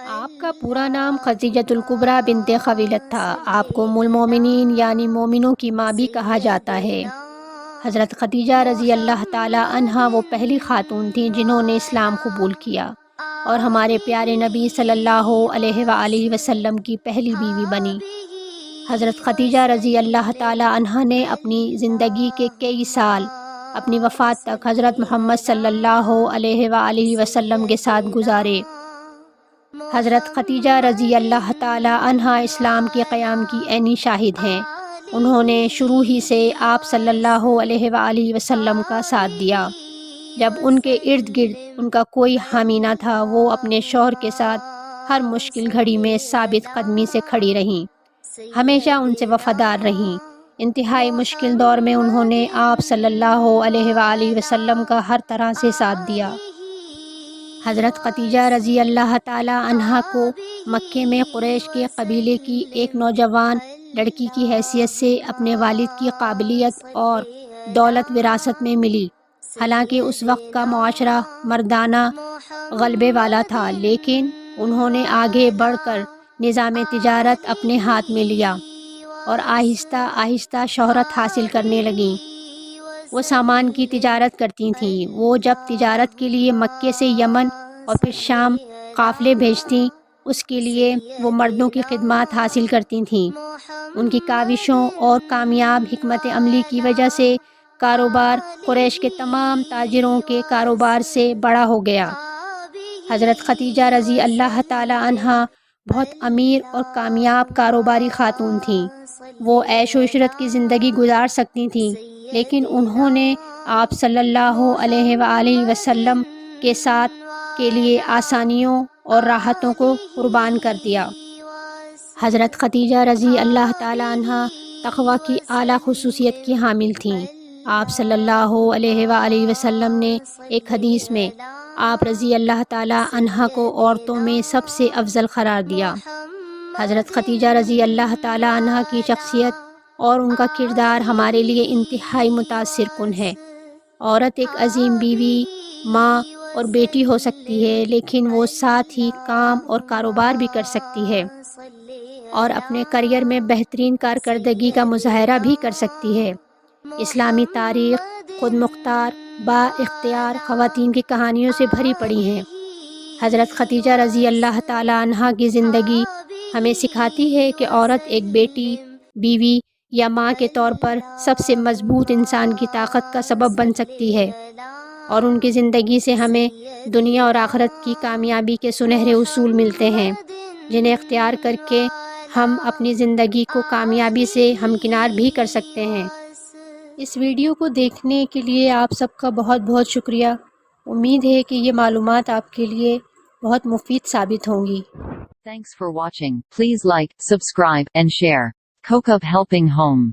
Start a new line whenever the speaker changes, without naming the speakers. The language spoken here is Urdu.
آپ کا پورا نام خدیجۃ الکبریٰ بنت خویلد تھا۔ آپ کو ام المومنین یعنی مومنوں کی ماں بھی کہا جاتا ہے۔ حضرت خدیجہ رضی اللہ تعالی عنہا وہ پہلی خاتون تھیں جنہوں نے اسلام قبول کیا اور ہمارے پیارے نبی صلی اللہ علیہ وآلہ وسلم کی پہلی بیوی بنی۔ حضرت خدیجہ رضی اللہ تعالی عنہا نے اپنی زندگی کے کئی سال اپنی وفات تک حضرت محمد صلی اللہ علیہ وآلہ وسلم کے ساتھ گزارے۔ حضرت خدیجہ رضی اللہ تعالی عنہا اسلام کے قیام کی عینی شاہد ہیں۔ انہوں نے شروع ہی سے آپ صلی اللہ علیہ وآلہ وسلم کا ساتھ دیا۔ جب ان کے ارد گرد ان کا کوئی حامی نہ تھا، وہ اپنے شوہر کے ساتھ ہر مشکل گھڑی میں ثابت قدمی سے کھڑی رہیں، ہمیشہ ان سے وفادار رہیں۔ انتہائی مشکل دور میں انہوں نے آپ صلی اللہ علیہ وآلہ وسلم کا ہر طرح سے ساتھ دیا۔ حضرت خدیجہ رضی اللہ تعالی عنہا کو مکے میں قریش کے قبیلے کی ایک نوجوان لڑکی کی حیثیت سے اپنے والد کی قابلیت اور دولت وراثت میں ملی۔ حالانکہ اس وقت کا معاشرہ مردانہ غلبے والا تھا، لیکن انہوں نے آگے بڑھ کر نظام تجارت اپنے ہاتھ میں لیا اور آہستہ آہستہ شہرت حاصل کرنے لگیں۔ وہ سامان کی تجارت کرتی تھیں۔ وہ جب تجارت کے لیے مکے سے یمن اور پھر شام قافلے بھیجتیں، اس کے لیے وہ مردوں کی خدمات حاصل کرتی تھیں۔ ان کی کاوشوں اور کامیاب حکمت عملی کی وجہ سے کاروبار قریش کے تمام تاجروں کے کاروبار سے بڑا ہو گیا۔ حضرت خدیجہ رضی اللہ تعالی عنہا بہت امیر اور کامیاب کاروباری خاتون تھیں۔ وہ عیش و عشرت کی زندگی گزار سکتی تھیں، لیکن انہوں نے آپ صلی اللہ علیہ وآلہ وسلم کے ساتھ کے لیے آسانیوں اور راحتوں کو قربان کر دیا۔ حضرت خدیجہ رضی اللہ تعالی عنہا تقویٰ کی اعلیٰ خصوصیت کی حامل تھیں۔ آپ صلی اللہ علیہ وآلہ وسلم نے ایک حدیث میں آپ رضی اللہ تعالی عنہا کو عورتوں میں سب سے افضل قرار دیا۔ حضرت خدیجہ رضی اللہ تعالی عنہا کی شخصیت اور ان کا کردار ہمارے لیے انتہائی متاثر کن ہے۔ عورت ایک عظیم بیوی، ماں اور بیٹی ہو سکتی ہے، لیکن وہ ساتھ ہی کام اور کاروبار بھی کر سکتی ہے اور اپنے کیریئر میں بہترین کارکردگی کا مظاہرہ بھی کر سکتی ہے۔ اسلامی تاریخ خود مختار با اختیار خواتین کی کہانیوں سے بھری پڑی ہیں۔ حضرت خدیجہ رضی اللہ تعالی عنہا کی زندگی ہمیں سکھاتی ہے کہ عورت ایک بیٹی، بیوی یا ماں کے طور پر سب سے مضبوط انسان کی طاقت کا سبب بن سکتی ہے، اور ان کی زندگی سے ہمیں دنیا اور آخرت کی کامیابی کے سنہرے اصول ملتے ہیں، جنہیں اختیار کر کے ہم اپنی زندگی کو کامیابی سے ہمکنار بھی کر سکتے ہیں۔ اس ویڈیو کو دیکھنے کے لیے آپ سب کا بہت بہت شکریہ۔ امید ہے کہ یہ معلومات آپ کے لیے بہت مفید ثابت ہوں گی۔
Thanks for watching. Please like, subscribe, and share. Kokub Helping Home.